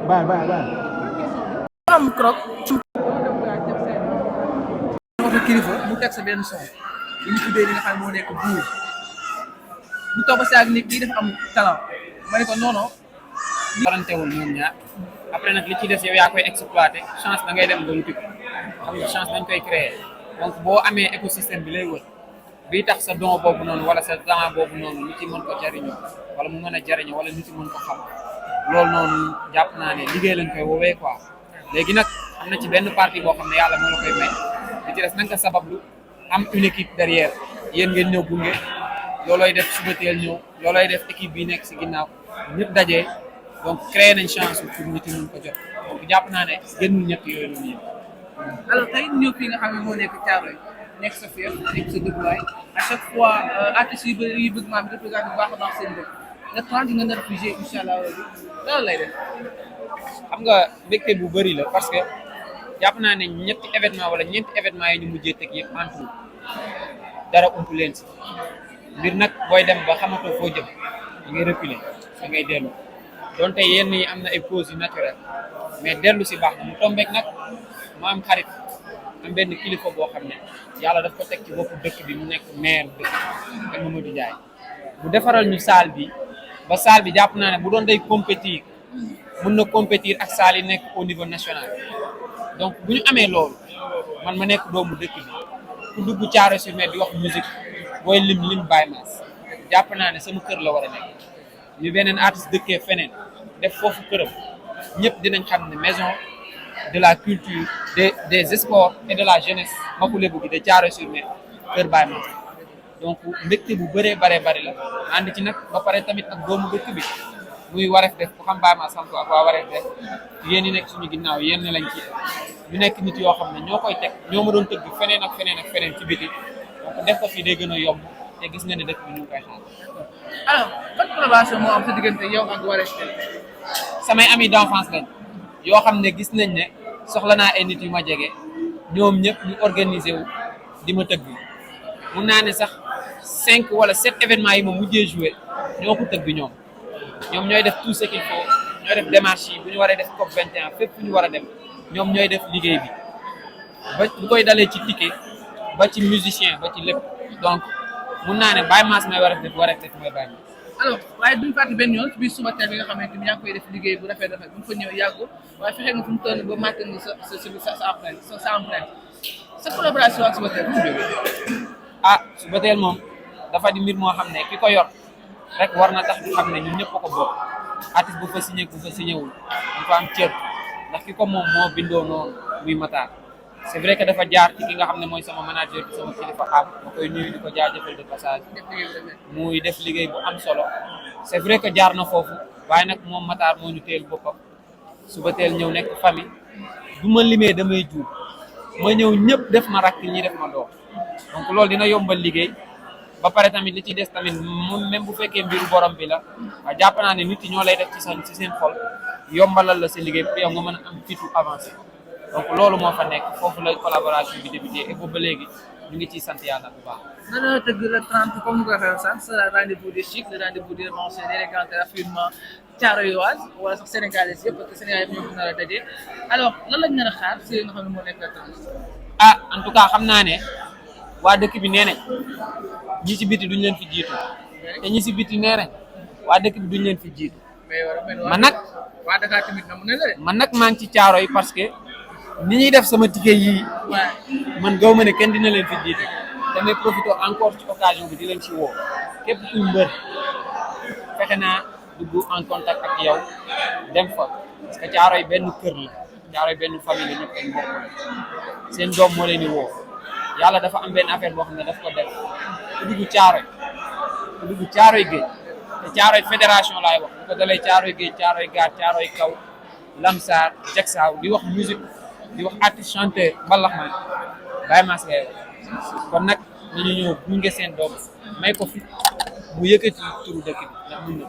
bàyyi. am krok wata kilifa mu teg sa benn son li ñu tuddee li nga xam ne moo nekk buur mu toog ba saag nit kii dafa am talent ma ne ko non non warantewul ñoom ñaar après nag li ci des yow yaa koy exploité chance da ngay dem ba wuti ko xam nga chance dañ koy créer donc boo amee écosystème bi lay wër bii tax sa don boobu noonu wala sa talent boobu noonu nit yi mën ko jariñoo wala mu mën a jariñoo wala nit yi mën ko xam loolu noonu jàpp naa ne liggéey lañ koy woowee quoi léegi nag am na ci benn partie boo xam ne yàlla moo la koy may li ci des na nga sabablu am une équipe derrière yéen ngeen ñëw gunge loolooy def suba teel ñëw loolooy def équipe bi nekk si ginnaaw ñëpp dajee donc créé nañ chance pour nit yi mën ko jot donc jàpp naa ne génnul ñett yooyu noonu yëpp. alors tey ñëw fii nga xam ne moo nekk Thiaroye nekk sa fief nekk sa dëkkuwaay à chaque fois artistes yu bëgg maam représenté bu baax a baax seen dëkk le temps nga nar a figé incha allah loolu lay def. xam nga mbégte bu bëri la parce que jàpp naa ne ñetti événement wala ñeenti événement yi ñu mujjee teg yëpp en tout dara ump leen si mbir nag booy dem ba xamatoo foo jëm da ngay reculer da ngay dellu donte yenn yi am na ay causes yu naturelles mais dellu si baax na mu tombeek nag ma am xarit am benn kilifa boo xam ne yàlla daf ko teg ci boppu dëkk bi mu nekk maire dëkk ak Mamadou Ndiaye bu defaral ñu salle bi ba salle bi jàpp naa ne bu doon day compétir mën na compétir ak salle yi nekk au niveau national donc bu ñu amee loolu man ma nekk doomu dëkk bi ku dugg Thiaroye-sur-Mer di wax musique booy lim Baye Mass jàpp naa ne sama kër la war a nekk ñu beneen artiste dëkkee feneen def foofu këram ñëpp dinañ xam ne maison de la culture des sports et de la jeunesse Makou Lébou gi de Thiaroye-sur-Mer kër Baye Mass donc mbégte bu bëree bari la ànd ci nag ba pare tamit ak doomu dëkk bi muy Wareef def ku xam Baye Mass sant ak waa Wareef def yéen ñi nekk suñu ginnaaw yéen lañ ci ñu nekk nit yoo xam ne ñoo koy teg ñoo ma doon tëgg feneen ak feneen ci biti donc def ko fii day gën a yomb te gis nga ne dëkk bi ñu ngi koy xaar. alors ban collaboration moo am sa diggante yow ak Wareef def. samay amis d'enfance lañ yoo xam ne gis nañ ne soxla naa ay nit yu ma jege ñoom ñëpp ñu organiser wu di ma tëgg mun naa ne sax 5 wala 7 événements yi ma mujjee joué ñoo ko tëgg ñoom ñooy def tout ce qu'il faut ñooy def démarche yi bu ñu waree def COP 21 fépp fu ñu war a dem ñoom ñooy def liggéey bi ba bu koy dalee ci ticket ba ci musicien ba ci lépp donc mun naa ne Baye Mass may Wareef def mooy Baye Mass. alors waaye duñ fàtte benn yoon ci biir suba teel bi nga xamante ni yaa ngi koy def liggéey bu rafet bu ñu fa ñëw yàggul waaye fexe nga fu mu toll ba marqué nga sa empreinte sa collaboration ak suba teel bu mu jógee. suba teel moom dafa di mbir moo xam ne ki ko yor rek war na tax ñu xam ne ñun ñëpp ko bokk artiste bu fa signé ku fa signé wul dafa am cër ndax ki ko moom moo bindoo noonu muy Matar c'est vrai que dafa jaar ci ki nga xam ne mooy sama manager bi sama kilifa am ma koy nuyu di ko jaajëfal de passage muy def liggéey bu am solo c'est vrai que jaar na foofu waaye nag moom Matar moo ñu teel boppam suba teel ñëw nekk famille du ma limee damay juum ma ñëw ñëpp def ma rakk ñi def ma doom donc loolu dina yombal liggéey ba pare tamit li ci des tamit même bu fekkee mbiru borom bi la waaye jàpp naa ne nit ñi ñoo lay def ci seen xol yombalal la sa liggéey pour yow nga mën a am fitu avancé donc loolu moo fa nekk foofu la collaboration bi débuté et boobu ba léegi ñu ngi ciy sant yàlla bu baax. dana tëgg le 30 comme ni ko waxee sànq c'est le rendez-vous des chics le rendez-vous des anciens élégants et raffinement Thiaroyois wala sax sénégalais yëpp parce que Sénégal yëpp ñoo ko nar a daje alors lan lañ nar a xaar si li nga xam ne moo nekk le 30. en tout cas xam naa ne waa dëkk bi nee nañ ñi ci biti duñ leen fi jiitu te ñi ci biti nee nañ waa dëkk bi duñ leen fi jiitu. man nag waa Dakar tamit na mu ne la de. man nag maa ngi ci Thiaroye parce que ni ñuy def sama ticket yii man gaw ma ne kenn dina leen fi jiitu damay profité encore ci occasion bi di leen ci woo képp kuy mbër fexe naa dugg en contact ak yow dem fa parce que Thiaroye benn kër la Thiaroye benn famille la ñëpp ay mbokk la seen doom moo leen di woo yàlla dafa am benn affaire boo xam ne daf ko def ku dugg Thiaroye géej te Thiaroye fédération laay wax bu ko dalee Thiaroye géej Thiaroye gaar Thiaroye kaw Lamsar Jaksaaw di wax musique di wax artiste chanteur mbalax man Baye Mass ngay wax kon nag nañu ñëw gunge seen doom may ko fi mu yëkkati turu dëkk bi ndax mun na.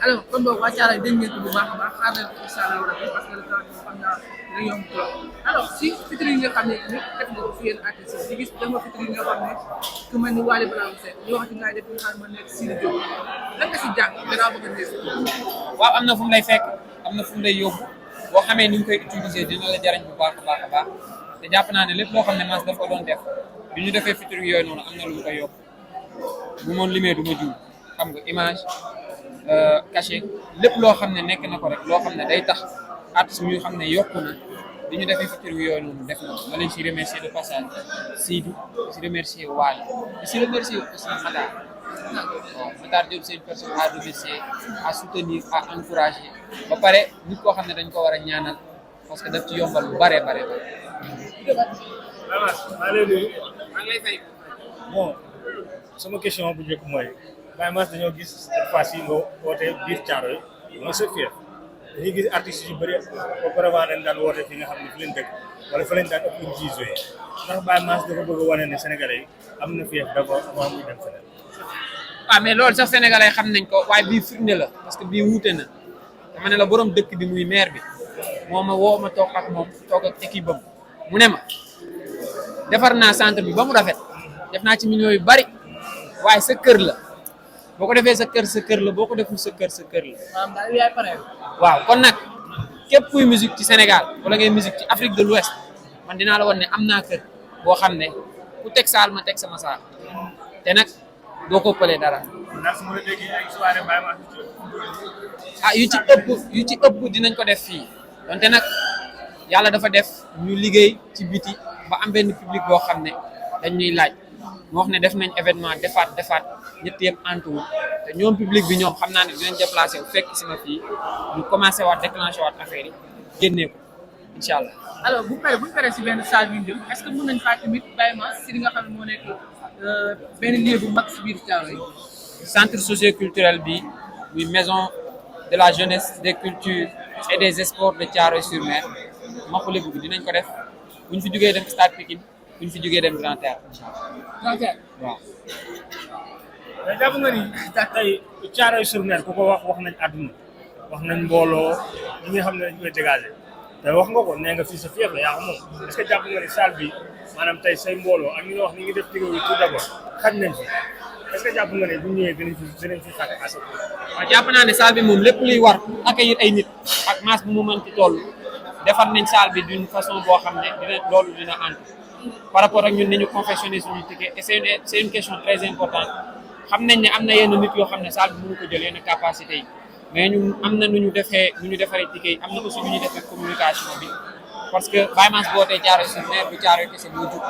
alors kon boog waa Thiaroye dañ ngeen ko bu baax a baax xaar nañ ko incha allah rabi parce que le temps xam naa dina yomb trop alors si featuring nga xam ne ñëpp def nga ko fi yéen artistes yi gis dama featuring nga xam ne ku mel ni Wally Ballago Seck ñu wax ci ngaay def nga xam ne nekk Sidy Diop lan nga si jàng danaa bëgg a nees. waaw am na fu mu lay fekk am na fu mu lay yóbbu boo xamee ni ñu koy utiliser dina la jariñ bu baax a baax a baax te jàpp naa ne lépp loo xam ne Mass daf ko doon def bi ñu defee featuring yooyu noonu am na lu mu koy yokk bu moon limee du ma jiw xam nga image cachet lépp loo xam ne nekk na ko rek loo xam ne day tax artiste ñu xam ne yokku na bi ñu defee featuring yooyu noonu def na ma leen si remercier de passage Sidi si remercier Waly si remercier aussi Matar waaw Matar Diop c'est une personne à remercier à soutenir à encourager ba pare nit koo xam ne dañ ko war a ñaanal parce que daf ci yombal lu bare. maa ngi lay fay. Bon sama question bu njëkk mooy Baye Mass dañoo gis cette fois-ci nga woote biir Thiaroye mooy sa fief dañuy gis artistes yu bëri auparavant dañ daan woote fi nga xam ne fi leen dëkk wala fa leen daan ëpp lu joué ndax Baye Mass dafa bëgg a wane ne Sénégalais yi am na fief d'abord avant muy dem feneen. waaw mais loolu sax Sénégalais xam nañ ko waaye bii firnde la parce que bii wuute na dama ne la borom dëkk bi muy maire bi moo ma woo ma toog ak moom toog ak équipe bam mu ne ma defar naa centre bi ba mu rafet def naa ci millions yu bari waaye sa kër la boo ko defee sa kër la boo ko deful sa kër la. maanaam daal yaay pare. waaw kon nag képp kuy musique ci Sénégal wala ngay musique ci Afrique de l'Ouest man dinaa la wan ne am naa kër boo xam ne ku teg saal ma teg sama saal te nag doo ko pëlee dara. ndax su ma la déggee ay soirée Baye Mass yu ci ëpp dinañ ko def fii donte nag yàlla dafa def ñu liggéey ci biti ba am benn public boo xam ne dañ ñuy laaj moo wax ne def nañ événement defaat ñett yëpp antuwul te ñoom public bi ñoom xam naa ne dinañ déplacé wu fekk si ma fii ñu commencé waat déclenché waat affaire yi génnee ko incha allah. alors bu ñu paree si benn salle bi ñu jëm est-ce que mën nañ faa tamit Baye Mass si li nga xam ne moo nekk benn lieu bu mag si biir Thiaroye. centre socio-culturel bi muy maison de la jeunesse des cultures et des sports de Thiaroye-sur-Mer Maxule bi dinañ ko def bu ñu fi jógee dem stade Pikine bu ñu fi jógee dem Grand Théâtre Grand Théâtre waaw. mais jàpp nga ni tey Thiaroye-sur-Mer ku ko wax nañ àdduna wax nañ mbooloo ñi nga xam ne dañ koy dégager te wax nga ko nee nga fii sa fief la yaa ko moom est-ce que jàpp nga ni salle bi maanaam tey say mbooloo ak ñi nga wax ni ngi def liggéey bi tout d'abord xaj nañ fi est-ce que jàpp nga ne bu ñëwee dinañ fi xaj assez. waaw jàpp naa ne salle bi moom lépp luy war accueillir ay nit ak masse bu mu mënti toll defar nañ salle bi d'une façon boo xam ne loolu dina ànd par rapport ak ñun ni ñu confectionner suñu ticket et c'est une question très importante xam nañ ne am na yenn nit yoo xam ne salle bi mënu ko jël yenn capacité yi mais ñun am na nu ñu defaree ticket yi am na aussi nu ñu defee communication bi parce que Baye Mass bootee Thiaroye-sur-Mer bu Thiaroye kese moo jug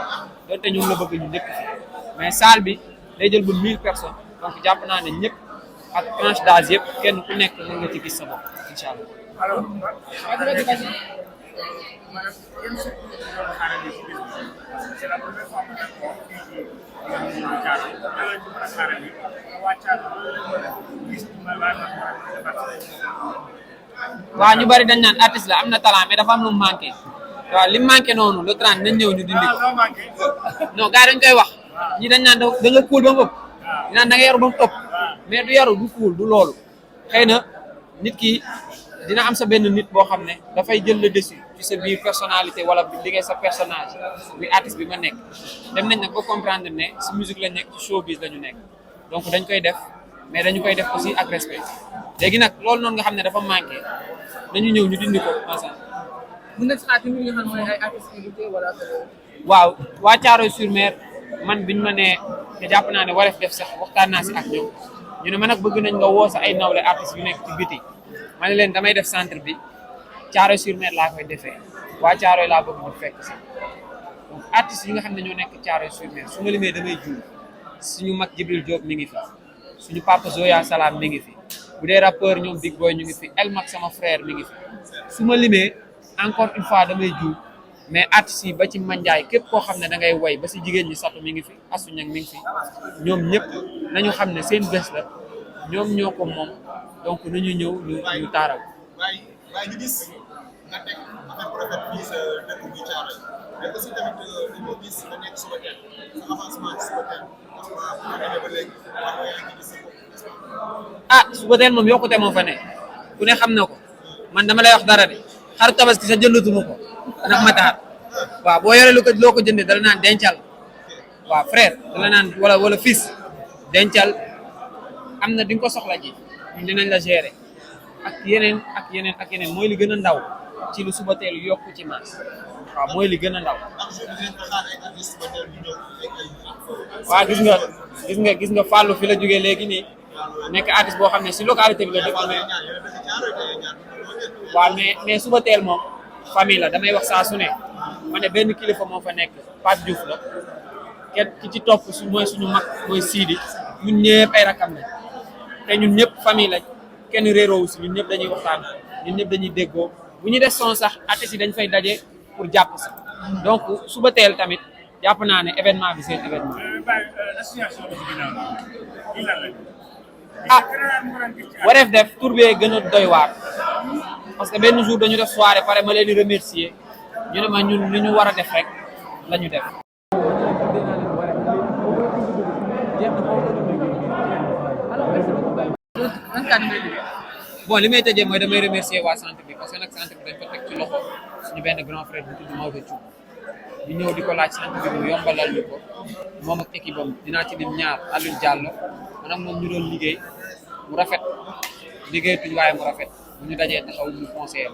donte ñun la bëgg ñu njëkk fi mais salle bi day jël ba 1000 personnes donc jàpp naa ne ñëpp ak tranche d'âge yëpp kenn ku nekk mën nga ci gis sa bopp incha allah. alors c'est la première fois que waaw ñu bari dañ naan artiste la am na talent mais dafa am lu mu manqué waaw li mu manqué noonu le 30 nañ ñëw ñu dindi ko non gars dañ koy wax ñi dañ naan da nga kuul ba mu ëpp di naan da nga yaru ba mu ëpp mais du yaru du kuul du loolu xëy na nit ki dina am sa benn nit boo xam ne dafay jël le dessus ci sa biir personnalité wala liggéey sa personnage bi artiste bi ma nekk dem nañ nag ba comprendre ne si musique la nekk ci showbiz la ñu nekk donc dañ koy def mais dañu koy def aussi ak respect léegi nag loolu noonu nga xam ne dafa manqué dañu ñëw ñu dindi ko ensemble. mën nañ si xaar tamit nga xam ne mooy ay artistes invités wala. waaw waa Thiaroye-sur-Mer man biñ ma nee te jàpp naa ne wareef def sax waxtaan naa si ak ñoom ñu ne ma nag bëgg nañ nga woo sa ay nawle artistes yu nekk ci biti ma ne leen damay def centre bi Thiaroye-sur-Mer laa koy defee waa Thiaroye laa bëgg mu fekk si donc artistes yi nga xam ne ñoo nekk Thiaroye-sur-Mer su ma limee damay juum suñu mag Jibril Diop mi ngi fi suñu papa Zoya Salam mi ngi fi bu dee rappeur ñoom Big Boy ñu ngi fi El Mak sama frère mi ngi fi su ma limee encore une fois damay juum mais artistes yi ba ci manjaay képp koo xam ne da ngay woy ba si jigéen ñi satu mi ngi fi Asu Ñang mi ngi fi ñoom ñëpp nañu xam ne seen bés la ñoom ñoo ko moom donc nañu ñëw ñu taaral. waaye ñu gis nga teg affaire bu rafet fii sa dëkk bi Thiaroye mais aussi tamit dañoo gis nga nekk suba teel sa avancement ci suba teel ndax bu ma demee ba léegi wax nga yaa ngi gis sa bopp. ah suba teel moom yokkute moo fa ne ku ne xam na ko man dama lay wax dara de xaru tabaski sa jëndatuma ko ndax ma taar waaw boo yoree loo ko jëndee dala naan dencal waaw frère dala naan wala fils dencal am na di nga ko soxla ji ñun dinañ la gérer ak yeneen mooy li gën a ndaw ci lu suba teel yokku ci maas waaw mooy li gën a ndaw. waaw gis nga Fallou fi la jógee léegi nii nekk artiste boo xam ne si localité bi la dëkk mais waaw mais suba teel moom famille la damay wax saa su ne ma ne benn kilifa moo fa nekk Pape Diouf la kenn ki ci topp mooy suñu mag mooy Sidi ñun ñëpp ay rakam lañ te ñun ñëpp famille lañ kenn réeroowu si ñun ñëpp dañuy waxtaan ñun ñëpp dañuy déggoo bu ñu def son sax artistes yi dañ fay daje pour jàpp si donc suba teel tamit jàpp naa ne événement bi seen événement. Wareef def tur bee gën a doy waar parce que benn jour dañu def soirée pare ma leen di remercier ñu ne ma ñun li ñu war a def rek la ñu def. bon li may tëjee mooy damay remercier waa centre bi parce que nag centre bi dañ ko teg ci loxo suñu benn grand frère bu tudd Maodo Thioub di ñëw di ko laaj centre bi mu yombalal ñu ko moom ak équipe am dinaa ci lim ñaar Alioune Diallo man ak moom ñu doon liggéey mu rafet liggéey tuñ waaye mu rafet bu ñu dajee taxaw ñu conseiller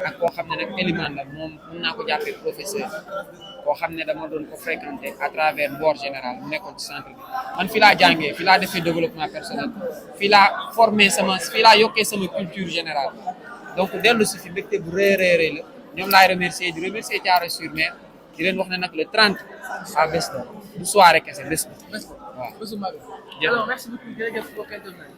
ak koo xam ne nag Elimane la moom mën naa ko jàppee professeur koo xam ne dama doon ko fréquenter à travers Mbor général mu nekkoon ci centre bi man fii laa jàngee fii laa defee développement personnel fii laa formé fii laa yokkee sama culture générale donc dellu si fi mbégte bu rëy la ñoom laay remercier di remercier Thiaroye-sur-Mer di leen wax ne nag le 30 à bés la du soirée kese bés la waaw. alors merci beaucoup jërëjëf mbokk internet